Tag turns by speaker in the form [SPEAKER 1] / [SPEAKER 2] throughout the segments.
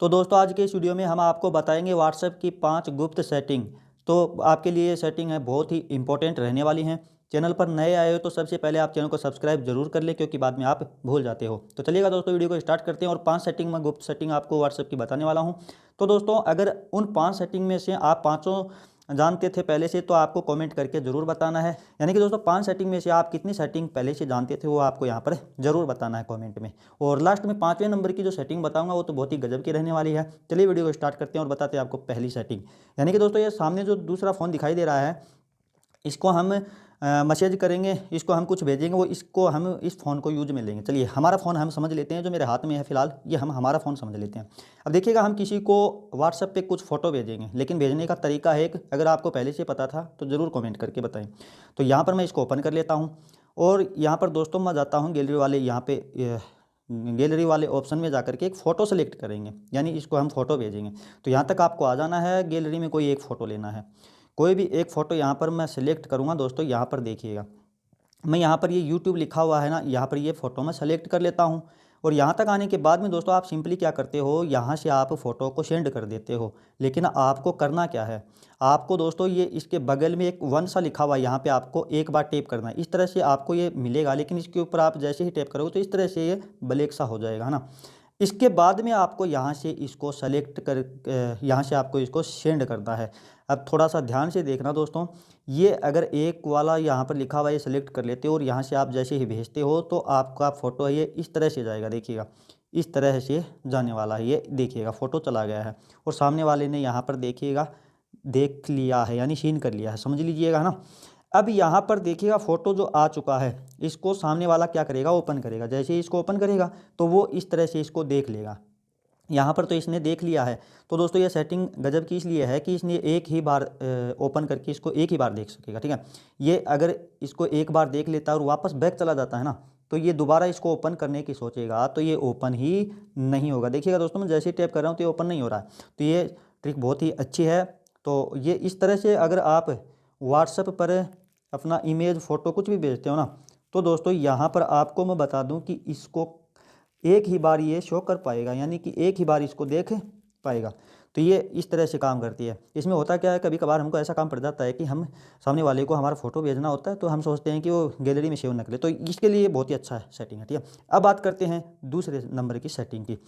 [SPEAKER 1] तो दोस्तों आज के इस वीडियो में हम आपको बताएंगे व्हाट्सएप की 5 गुप्त सेटिंग। तो आपके लिए ये सेटिंग है बहुत ही इंपॉर्टेंट रहने वाली हैं। चैनल पर नए आए हो तो सबसे पहले आप चैनल को सब्सक्राइब जरूर कर लें, क्योंकि बाद में आप भूल जाते हो। तो चलिएगा दोस्तों, वीडियो को स्टार्ट करते हैं और 5 सेटिंग में गुप्त सेटिंग आपको व्हाट्सएप की बताने वाला हूँ। तो दोस्तों अगर उन 5 सेटिंग में से आप पाँचों जानते थे पहले से, तो आपको कमेंट करके ज़रूर बताना है। यानी कि दोस्तों 5 सेटिंग में से आप कितनी सेटिंग पहले से जानते थे वो आपको यहाँ पर ज़रूर बताना है कमेंट में। और लास्ट में 5वें नंबर की जो सेटिंग बताऊंगा वो तो बहुत ही गजब की रहने वाली है। चलिए वीडियो को स्टार्ट करते हैं और बताते हैं आपको पहली सेटिंग। यानी कि दोस्तों ये सामने जो दूसरा फ़ोन दिखाई दे रहा है, इसको हम मैसेज करेंगे, इसको हम कुछ भेजेंगे, वो इसको हम इस फ़ोन को यूज में लेंगे। चलिए हमारा फ़ोन हम समझ लेते हैं, जो मेरे हाथ में है फ़िलहाल ये हम हमारा फ़ोन समझ लेते हैं। अब देखिएगा, हम किसी को व्हाट्सएप पे कुछ फ़ोटो भेजेंगे, लेकिन भेजने का तरीका है एक, अगर आपको पहले से पता था तो ज़रूर कमेंट करके बताएं। तो यहाँ पर मैं इसको ओपन कर लेता हूँ और यहाँ पर दोस्तों मैं जाता हूँ गैलरी वाले, यहाँ पे गैलरी वाले ऑप्शन में जाकर के एक फ़ोटो सेलेक्ट करेंगे, यानी इसको हम फ़ोटो भेजेंगे। तो यहाँ तक आपको आ जाना है, गैलरी में कोई एक फ़ोटो लेना है, कोई भी एक फ़ोटो यहाँ पर मैं सेलेक्ट करूँगा। दोस्तों यहाँ पर देखिएगा, मैं यहाँ पर ये यूट्यूब लिखा हुआ है ना, यहाँ पर ये फ़ोटो मैं सेलेक्ट कर लेता हूँ। और यहाँ तक आने के बाद में दोस्तों आप सिंपली क्या करते हो, यहाँ से आप फ़ोटो को सेंड कर देते हो। लेकिन आपको करना क्या है, आपको दोस्तों ये इसके बगल में एक वन सा लिखा हुआ है, यहाँ पे आपको एक बार टैप करना है। इस तरह से आपको ये मिलेगा, लेकिन इसके ऊपर आप जैसे ही टैप करोगे तो इस तरह से ये ब्लैक सा हो जाएगा, है ना। इसके बाद में आपको यहाँ से इसको सेलेक्ट कर यहाँ से आपको इसको सेंड करना है। अब थोड़ा सा ध्यान से देखना दोस्तों, ये अगर एक वाला यहाँ पर लिखा हुआ है ये सेलेक्ट कर लेते हो और यहाँ से आप जैसे ही भेजते हो तो आपका फ़ोटो है ये इस तरह से जाएगा। देखिएगा इस तरह से जाने वाला है, ये देखिएगा फ़ोटो चला गया है और सामने वाले ने यहाँ पर देखिएगा देख लिया है, यानी सीन कर लिया है, समझ लीजिएगा ना। अब यहाँ पर देखिएगा फ़ोटो जो आ चुका है, इसको सामने वाला क्या करेगा, ओपन करेगा। जैसे ही इसको ओपन करेगा तो वो इस तरह से इसको देख लेगा। यहाँ पर तो इसने देख लिया है। तो दोस्तों ये सेटिंग गजब की इसलिए है कि इसने एक ही बार ओपन करके इसको एक ही बार देख सकेगा, ठीक है। ये अगर इसको एक बार देख लेता है और वापस बैक चला जाता है ना, तो ये दोबारा इसको ओपन करने की सोचेगा तो ये ओपन ही नहीं होगा। देखिएगा दोस्तों, मैं जैसे ही टैप कर रहा हूँ तो ये ओपन नहीं हो रहा है। तो ये ट्रिक बहुत ही अच्छी है। तो ये इस तरह से अगर आप व्हाट्सएप पर अपना इमेज फ़ोटो कुछ भी भेजते हो ना, तो दोस्तों यहाँ पर आपको मैं बता दूँ कि इसको एक ही बार ये शो कर पाएगा, यानी कि एक ही बार इसको देख पाएगा। तो ये इस तरह से काम करती है। इसमें होता क्या है, कभी कभार हमको ऐसा काम पड़ जाता है कि हम सामने वाले को हमारा फ़ोटो भेजना होता है, तो हम सोचते हैं कि वो गैलरी में सेव न करे, तो इसके लिए बहुत ही अच्छा सेटिंग है, ठीक है। अब बात करते हैं दूसरे नंबर की सेटिंग की।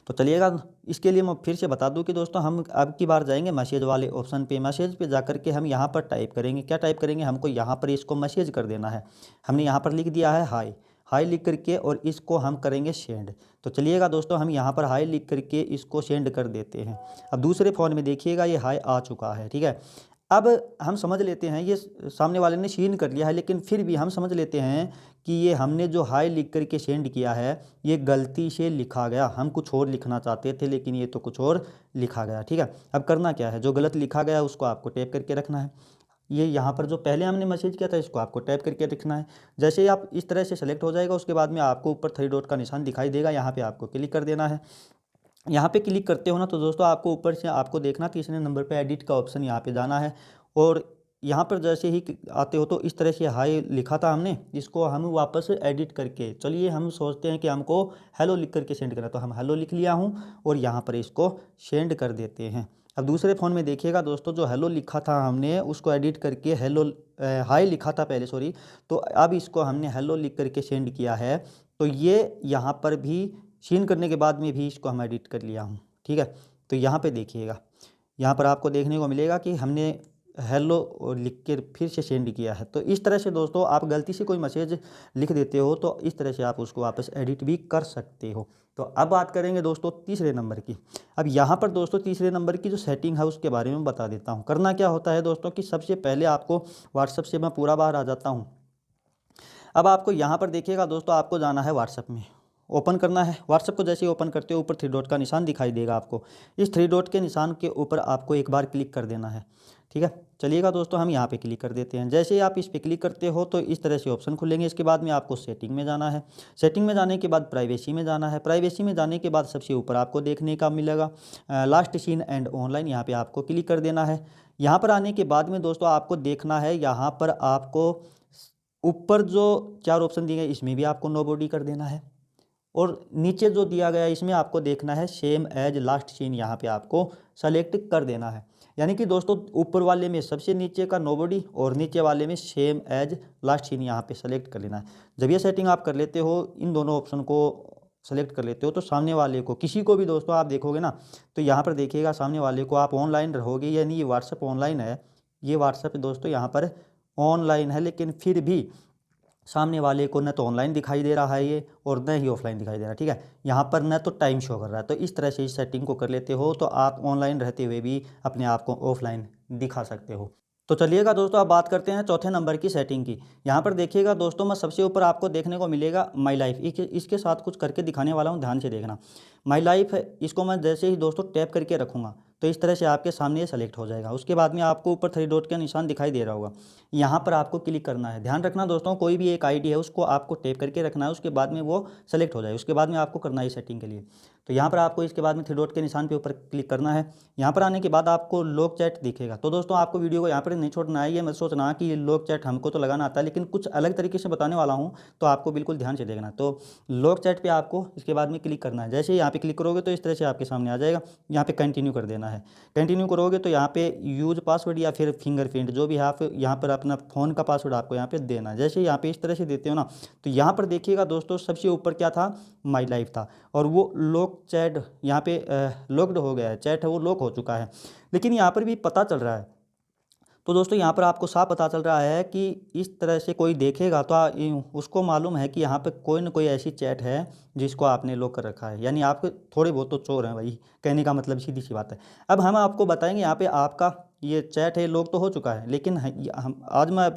[SPEAKER 1] तो चलिएगा, इसके लिए मैं फिर से बता दूं कि दोस्तों हम अब की बार जाएंगे मैसेज वाले ऑप्शन पे। मैसेज पे जाकर के हम यहाँ पर टाइप करेंगे, क्या टाइप करेंगे, हमको यहाँ पर इसको मैसेज कर देना है। हमने यहाँ पर लिख दिया है हाय, हाय लिख करके और इसको हम करेंगे सेंड। तो चलिएगा दोस्तों, हम यहाँ पर हाय लिख करके इसको सेंड कर देते हैं। अब दूसरे फ़ोन में देखिएगा ये हाय आ चुका है, ठीक है। अब हम समझ लेते हैं, ये सामने वाले ने सीन कर लिया है, लेकिन फिर भी हम समझ लेते हैं कि ये हमने जो हाय लिख करके सेंड किया है ये गलती से लिखा गया। हम कुछ और लिखना चाहते थे, लेकिन ये तो कुछ और लिखा गया, ठीक है। अब करना क्या है, जो गलत लिखा गया उसको आपको टैप करके रखना है। ये यहाँ पर जो पहले हमने मैसेज किया था इसको आपको टैप करके रखना है। जैसे ही आप इस तरह से सेलेक्ट हो जाएगा, उसके बाद में आपको ऊपर 3 डॉट का निशान दिखाई देगा, यहाँ पे आपको क्लिक कर देना है। यहाँ पे क्लिक करते हो ना, तो दोस्तों आपको ऊपर से आपको देखना तीसरे नंबर पे एडिट का ऑप्शन, यहाँ पे जाना है। और यहाँ पर जैसे ही आते हो तो इस तरह से हाय लिखा था हमने, इसको हम वापस एडिट करके, चलिए हम सोचते हैं कि हमको हेलो लिख करके सेंड करना, तो हम हेलो लिख लिया हूँ और यहाँ पर इसको सेंड कर देते हैं। अब दूसरे फ़ोन में देखिएगा दोस्तों, जो हेलो लिखा था हमने उसको एडिट करके हेलो हाय लिखा था पहले, सॉरी, तो अब इसको हमने हेलो लिख करके सेंड किया है। तो ये यहाँ पर भी सीन करने के बाद में भी इसको हम एडिट कर लिया हूँ, ठीक है। तो यहाँ पे देखिएगा, यहाँ पर आपको देखने को मिलेगा कि हमने हेलो लिख के फिर से सेंड किया है। तो इस तरह से दोस्तों आप गलती से कोई मैसेज लिख देते हो तो इस तरह से आप उसको वापस एडिट भी कर सकते हो। तो अब बात करेंगे दोस्तों तीसरे नंबर की। अब यहाँ पर दोस्तों तीसरे नंबर की जो सेटिंग है उसके बारे में बता देता हूँ। करना क्या होता है दोस्तों कि सबसे पहले आपको व्हाट्सएप से मैं पूरा बाहर आ जाता हूँ। अब आपको यहाँ पर देखिएगा दोस्तों, आपको जाना है व्हाट्सएप में, ओपन करना है। व्हाट्सएप को जैसे ही ओपन करते हो ऊपर 3 डॉट का निशान दिखाई देगा आपको, इस 3 डॉट के निशान के ऊपर आपको एक बार क्लिक कर देना है, ठीक है। चलिएगा दोस्तों, हम यहाँ पे क्लिक कर देते हैं। जैसे ही आप इस पर क्लिक करते हो तो इस तरह से ऑप्शन खुलेंगे। इसके बाद में आपको सेटिंग में जाना है। सेटिंग में जाने के बाद प्राइवेसी में जाना है। प्राइवेसी में जाने के बाद सबसे ऊपर आपको देखने का मिलेगा लास्ट सीन एंड ऑनलाइन, यहाँ पर आपको क्लिक कर देना है। यहाँ पर आने के बाद में दोस्तों आपको देखना है, यहाँ पर आपको ऊपर जो 4 ऑप्शन दिए गए इसमें भी आपको नो बॉडी कर देना है। और नीचे जो दिया गया है इसमें आपको देखना है सेम एज लास्ट सीन, यहाँ पे आपको सेलेक्ट कर देना है। यानी कि दोस्तों ऊपर वाले में सबसे नीचे का नोबडी और नीचे वाले में सेम एज लास्ट सीन यहाँ पे सेलेक्ट कर लेना है। जब ये सेटिंग आप कर लेते हो, इन दोनों ऑप्शन को सेलेक्ट कर लेते हो, तो सामने वाले को किसी को भी दोस्तों आप देखोगे ना, तो यहाँ पर देखिएगा सामने वाले को आप ऑनलाइन रहोगे, यानी ये व्हाट्सएप ऑनलाइन है, ये व्हाट्सएप दोस्तों यहाँ पर ऑनलाइन है, लेकिन फिर भी सामने वाले को न तो ऑनलाइन दिखाई दे रहा है ये और न ही ऑफलाइन दिखाई दे रहा है। ठीक है, यहाँ पर न तो टाइम शो कर रहा है। तो इस तरह से इस सेटिंग को कर लेते हो तो आप ऑनलाइन रहते हुए भी अपने आप को ऑफलाइन दिखा सकते हो। तो चलिएगा दोस्तों, अब बात करते हैं चौथे नंबर की सेटिंग की। यहाँ पर देखिएगा दोस्तों, मैं सबसे ऊपर आपको देखने को मिलेगा माई लाइफ, इसके साथ कुछ करके दिखाने वाला हूँ, ध्यान से देखना। माई लाइफ है, इसको मैं जैसे ही दोस्तों टैप करके रखूँगा तो इस तरह से आपके सामने ये सेलेक्ट हो जाएगा। उसके बाद में आपको ऊपर 3 डॉट का निशान दिखाई दे रहा होगा, यहाँ पर आपको क्लिक करना है। ध्यान रखना दोस्तों, कोई भी एक आईडी है उसको आपको टैप करके रखना है, उसके बाद में वो सेलेक्ट हो जाए। उसके बाद में आपको करना है सेटिंग के लिए, तो यहाँ पर आपको इसके बाद में 3 डॉट के निशान के ऊपर क्लिक करना है। यहाँ पर आने के बाद आपको लॉक चैट दिखेगा। तो दोस्तों आपको वीडियो को यहाँ पर नहीं छोड़ना है, ये मत सोचना कि ये लॉक चैट हमको तो लगाना आता है, लेकिन कुछ अलग तरीके से बताने वाला हूँ, तो आपको बिल्कुल ध्यान से देखना। तो लॉक चैट पे आपको इसके बाद में क्लिक करना है। जैसे ही यहाँ पे क्लिक करोगे तो इस तरह से आपके सामने आ जाएगा, यहाँ पे कंटिन्यू कर देना है। कंटिन्यू करोगे तो यहाँ पे यूज पासवर्ड या फिर फिंगरप्रिंट जो भी है, आप यहाँ पर अपना फ़ोन का पासवर्ड आपको यहाँ पे देना है। जैसे यहाँ पे इस तरह से देते हो ना, तो यहाँ पर देखिएगा दोस्तों सबसे ऊपर क्या था, माई लाइफ था, और वो लॉक चैट यहाँ पे लॉक्ड हो गया है, चैट है वो लॉक हो चुका है, लेकिन यहाँ पर भी पता चल रहा है। तो दोस्तों यहाँ पर आपको साफ पता चल रहा है कि इस तरह से कोई देखेगा तो उसको मालूम है कि यहाँ पे कोई ना कोई ऐसी चैट है जिसको आपने लॉक कर रखा है, यानी आपके थोड़े बहुत तो चोर हैं भाई, कहने का मतलब सीधी सी बात है। अब हम आपको बताएंगे यहाँ पे आपका ये चैट है लॉक तो हो चुका है, लेकिन हम आज मैं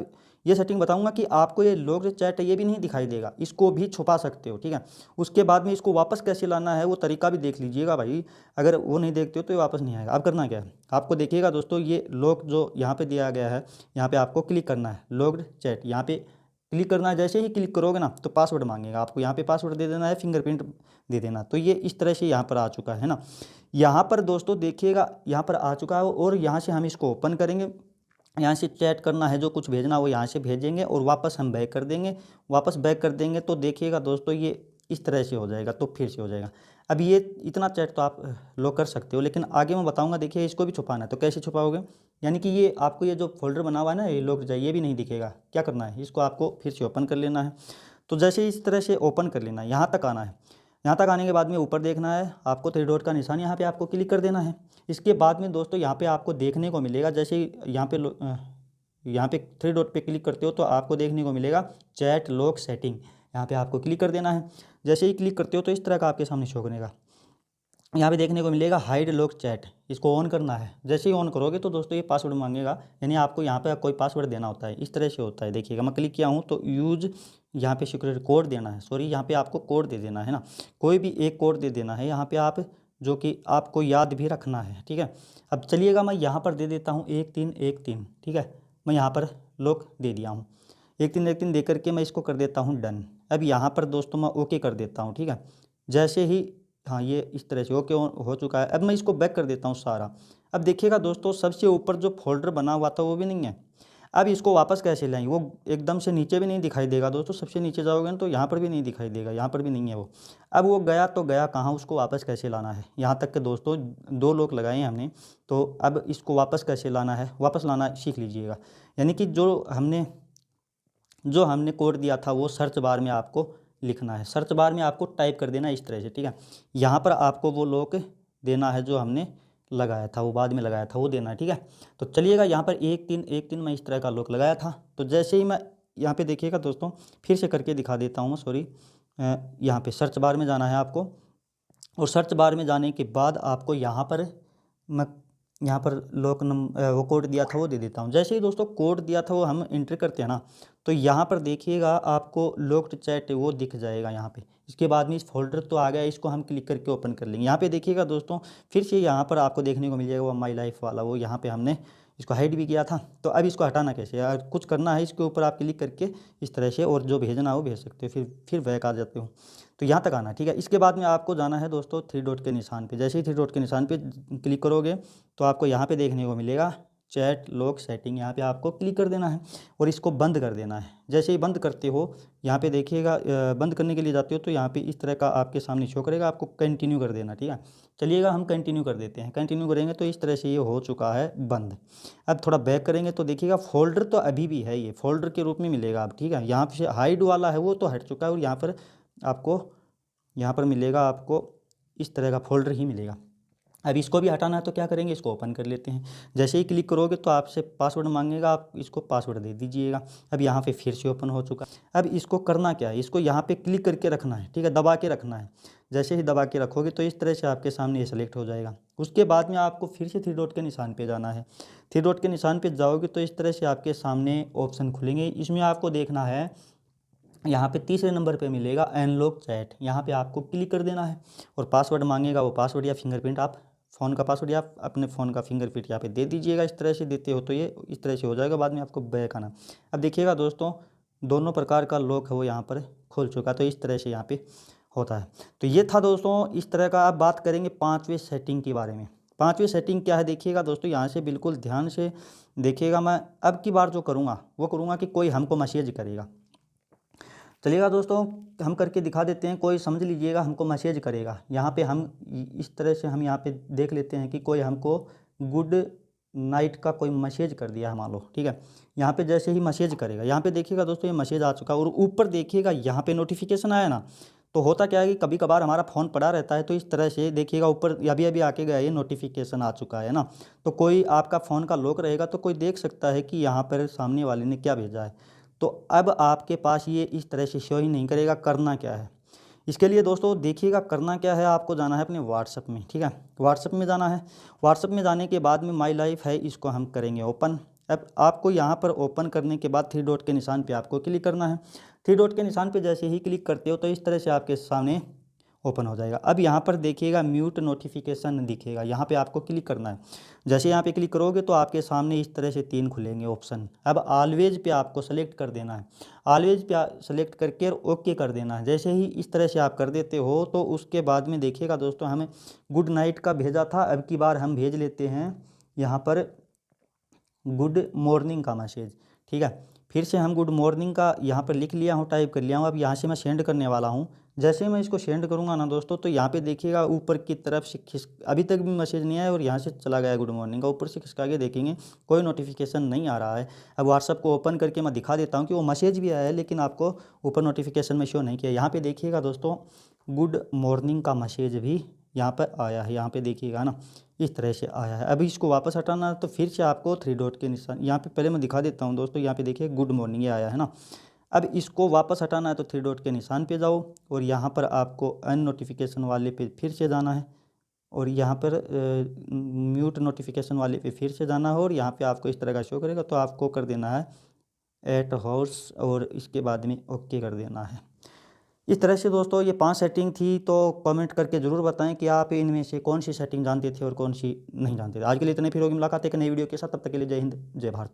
[SPEAKER 1] ये सेटिंग बताऊंगा कि आपको ये लॉक जो चैट है ये भी नहीं दिखाई देगा, इसको भी छुपा सकते हो। ठीक है, उसके बाद में इसको वापस कैसे लाना है वो तरीका भी देख लीजिएगा भाई, अगर वो नहीं देखते हो तो ये वापस नहीं आएगा। अब करना क्या है, आपको देखिएगा दोस्तों ये लॉक जो यहाँ पे दिया गया है, यहाँ पे आपको क्लिक करना है, लॉक्ड चैट यहाँ पे क्लिक करना है। जैसे ही क्लिक करोगे ना तो पासवर्ड मांगेगा, आपको यहाँ पे पासवर्ड दे देना है, फिंगरप्रिंट दे देना। तो ये इस तरह से यहाँ पर आ चुका है ना। यहाँ पर दोस्तों देखिएगा यहाँ पर आ चुका है, और यहाँ से हम इसको ओपन करेंगे, यहाँ से चैट करना है, जो कुछ भेजना वो यहाँ से भेजेंगे और वापस हम बैक कर देंगे। वापस बैक कर देंगे तो देखिएगा दोस्तों ये इस तरह से हो जाएगा, तो फिर से हो जाएगा। अब ये इतना चैट तो आप लॉक कर सकते हो, लेकिन आगे मैं बताऊंगा। देखिए इसको भी छुपाना है, तो कैसे छुपाओगे, यानी कि ये आपको ये जो फोल्डर बना हुआ है ना, ये लॉक जाए, ये भी नहीं दिखेगा। क्या करना है, इसको आपको फिर से ओपन कर लेना है। तो जैसे इस तरह से ओपन कर लेना है, यहाँ तक आना है। यहाँ तक आने के बाद में ऊपर देखना है आपको 3 डॉट का निशान, यहाँ पे आपको क्लिक कर देना है। इसके बाद में दोस्तों यहाँ पे आपको देखने को मिलेगा, जैसे यहाँ पे 3 डॉट पे क्लिक करते हो तो आपको देखने को मिलेगा चैट लॉक सेटिंग, यहाँ पे आपको क्लिक कर देना है। जैसे ही क्लिक करते हो तो इस तरह का आपके सामने शो करेगा, यहाँ पे देखने को मिलेगा हाइड लॉक चैट, इसको ऑन करना है। जैसे ही ऑन करोगे तो दोस्तों ये पासवर्ड मांगेगा, यानी आपको यहाँ पे कोई पासवर्ड देना होता है, इस तरह से होता है। देखिएगा मैं क्लिक किया हूँ तो यूज यहाँ पे सिक्योरिटी कोड देना है, सॉरी यहाँ पे आपको कोड दे देना है ना, कोई भी एक कोड दे देना है यहाँ पे आप, जो कि आपको याद भी रखना है। ठीक है, अब चलिएगा मैं यहाँ पर दे देता हूँ 1313। ठीक है, मैं यहाँ पर लॉक दे दिया हूँ 1313 दे करके मैं इसको कर देता हूँ डन। अब यहाँ पर दोस्तों मैं ओके कर देता हूँ। ठीक है, जैसे ही हाँ ये इस तरह से ओके हो चुका है। अब मैं इसको बैक कर देता हूँ सारा। अब देखिएगा दोस्तों सबसे ऊपर जो फोल्डर बना हुआ था वो भी नहीं है। अब इसको वापस कैसे लाएंगे, वो एकदम से नीचे भी नहीं दिखाई देगा दोस्तों, सबसे नीचे जाओगे ना तो यहाँ पर भी नहीं दिखाई देगा, यहाँ पर भी नहीं है वो। अब वो गया तो गया कहाँ, उसको वापस कैसे लाना है, यहाँ तक के दोस्तों 2 लोग लगाए हैं हमने, तो अब इसको वापस कैसे लाना है, वापस लाना सीख लीजिएगा। यानी कि जो हमने कोड दिया था वो सर्च बार में आपको लिखना है, सर्च बार में आपको टाइप कर देना है इस तरह से। ठीक है, यहाँ पर आपको वो लॉक देना है जो हमने लगाया था, वो बाद में लगाया था वो देना है। ठीक है, तो चलिएगा यहाँ पर 1313 मैं इस तरह का लॉक लगाया था। तो जैसे ही मैं यहाँ पे देखिएगा दोस्तों, फिर से करके दिखा देता हूँ मैं, सॉरी यहाँ पे सर्च बार में जाना है आपको, और सर्च बार में जाने के बाद आपको यहाँ पर मैं यहाँ पर लॉक वो कोड दिया था वो दे देता हूँ। जैसे ही दोस्तों कोड दिया था वो हम एंटर करते हैं ना, तो यहाँ पर देखिएगा आपको लॉक्ड चैट वो दिख जाएगा यहाँ पे। इसके बाद में इस फोल्डर तो आ गया, इसको हम क्लिक करके ओपन कर लेंगे। यहाँ पे देखिएगा दोस्तों फिर से यहाँ पर आपको देखने को मिल जाएगा वो माई लाइफ वाला, वो यहाँ पे हमने इसको हाइड भी किया था। तो अब इसको हटाना कैसे, यार कुछ करना है, इसके ऊपर आप क्लिक करके इस तरह से, और जो भेजना है वो भेज सकते हो, फिर बैक आ जाते हो। तो यहाँ तक आना, ठीक है। इसके बाद में आपको जाना है दोस्तों 3 डॉट के निशान पे। जैसे ही 3 डॉट के निशान पे क्लिक करोगे तो आपको यहाँ पे देखने को मिलेगा चैट लॉक सेटिंग, यहाँ पे आपको क्लिक कर देना है और इसको बंद कर देना है। जैसे ही बंद करते हो यहाँ पे देखिएगा, बंद करने के लिए जाते हो तो यहाँ पे इस तरह का आपके सामने शो करेगा, आपको कंटिन्यू कर देना। ठीक है, चलिएगा हम कंटिन्यू कर देते हैं। कंटिन्यू करेंगे तो इस तरह से ये हो चुका है बंद। अब थोड़ा बैक करेंगे तो देखिएगा फोल्डर तो अभी भी है, ये फोल्डर के रूप में मिलेगा अब। ठीक है, यहाँ पे हाइड वाला है वो तो हट चुका है और यहाँ पर आपको मिलेगा, आपको इस तरह का फोल्डर ही मिलेगा। अब इसको भी हटाना है तो क्या करेंगे, इसको ओपन कर लेते हैं। जैसे ही क्लिक करोगे तो आपसे पासवर्ड मांगेगा, आप इसको पासवर्ड दे दीजिएगा। अब यहाँ पे फिर से ओपन हो चुका। अब इसको करना क्या है, इसको यहाँ पे क्लिक करके रखना है। ठीक है, दबा के रखना है। जैसे ही दबा के रखोगे तो इस तरह से आपके सामने ये सेलेक्ट हो जाएगा। उसके बाद में आपको फिर से 3 डॉट के निशान पे जाना है। 3 डॉट के निशान पे जाओगे तो इस तरह से आपके सामने ऑप्शन खुलेंगे। इसमें आपको देखना है, यहाँ पे तीसरे नंबर पे मिलेगा अनलॉक चैट, यहाँ पे आपको क्लिक कर देना है और पासवर्ड मांगेगा, वो पासवर्ड या फिंगरप्रिंट, आप फ़ोन का पासवर्ड या अपने फ़ोन का फिंगरप्रिंट यहाँ पे दे दीजिएगा। इस तरह से देते हो तो ये इस तरह से हो जाएगा। बाद में आपको बैक आना। अब देखिएगा दोस्तों, दोनों प्रकार का लॉक है वो यहाँ पर खुल चुका, तो इस तरह से यहाँ पे होता है। तो ये था दोस्तों इस तरह का। आप बात करेंगे 5वें सेटिंग के बारे में। 5वीं सेटिंग क्या है देखिएगा दोस्तों, यहाँ से बिल्कुल ध्यान से देखिएगा। मैं अब की बार जो करूँगा वो करूँगा कि कोई हमको मैसेज करेगा। चलिएगा दोस्तों, हम करके दिखा देते हैं। कोई समझ लीजिएगा हमको मैसेज करेगा, यहाँ पे हम इस तरह से हम यहाँ पे देख लेते हैं कि कोई हमको गुड नाइट का कोई मैसेज कर दिया है मान लो। ठीक है, यहाँ पे जैसे ही मैसेज करेगा, यहाँ पे देखिएगा दोस्तों ये मैसेज आ चुका है और ऊपर देखिएगा यहाँ पे नोटिफिकेशन आया ना। तो होता क्या है कि कभी कभार हमारा फ़ोन पड़ा रहता है, तो इस तरह से देखिएगा ऊपर अभी अभी आके गया ये नोटिफिकेशन आ चुका है ना। तो कोई आपका फ़ोन का लॉक रहेगा तो कोई देख सकता है कि यहाँ पर सामने वाले ने क्या भेजा है। तो अब आपके पास ये इस तरह से शो ही नहीं करेगा। करना क्या है इसके लिए दोस्तों, देखिएगा करना क्या है। आपको जाना है अपने व्हाट्सएप में। ठीक है, व्हाट्सएप में जाना है। व्हाट्सएप में जाने के बाद में माई लाइफ है, इसको हम करेंगे ओपन। अब आपको यहाँ पर ओपन करने के बाद 3 डॉट के निशान पे आपको क्लिक करना है। 3 डॉट के निशान पे जैसे ही क्लिक करते हो तो इस तरह से आपके सामने ओपन हो जाएगा। अब यहाँ पर देखिएगा म्यूट नोटिफिकेशन दिखेगा, यहाँ पे आपको क्लिक करना है। जैसे यहाँ पे क्लिक करोगे तो आपके सामने इस तरह से 3 खुलेंगे ऑप्शन। अब ऑलवेज पे आपको सेलेक्ट कर देना है। ऑलवेज पे सेलेक्ट करके ओके कर देना है। जैसे ही इस तरह से आप कर देते हो तो उसके बाद में देखिएगा दोस्तों, हमें गुड नाइट का भेजा था, अब की बार हम भेज लेते हैं यहाँ पर गुड मॉर्निंग का मैसेज। ठीक है, फिर से हम गुड मॉर्निंग का यहाँ पर लिख लिया हूँ, टाइप कर लिया हूँ। अब यहाँ से मैं सेंड करने वाला हूँ। जैसे मैं इसको सेंड करूँगा ना दोस्तों, तो यहाँ पे देखिएगा ऊपर की तरफ से अभी तक भी मैसेज नहीं आया और यहाँ से चला गया गुड मॉर्निंग का। ऊपर से खिसका के देखेंगे कोई नोटिफिकेशन नहीं आ रहा है। अब व्हाट्सअप को ओपन करके मैं दिखा देता हूँ कि वो मैसेज भी आया है लेकिन आपको ऊपर नोटिफिकेशन में शो नहीं किया। यहाँ पे देखिएगा दोस्तों गुड मॉर्निंग का मैसेज भी यहाँ पर आया है, यहाँ पे देखिएगा ना इस तरह से आया है। अभी इसको वापस हटाना है तो फिर से आपको 3 डॉट के निशान यहाँ पे पहले मैं दिखा देता हूँ दोस्तों। यहाँ पे देखिए गुड मॉर्निंग ये आया है ना। अब इसको वापस हटाना है तो 3 डॉट के निशान पे जाओ और यहाँ पर आपको अन नोटिफिकेशन वाले पे फिर से जाना है और यहाँ पर म्यूट नोटिफिकेशन वाले पे फिर से जाना है और यहाँ पे आपको इस तरह का शो करेगा तो आपको कर देना है एट हाउस और इसके बाद में ओके कर देना है। इस तरह से दोस्तों ये 5 सेटिंग थी। तो कमेंट करके ज़रूर बताएं कि आप इनमें से कौन सी सेटिंग जानते थे और कौन सी नहीं जानते थे। आज के लिए इतने, फिर होगी मुलाकात एक नई वीडियो के साथ। तब तक के लिए जय हिंद, जय भारत।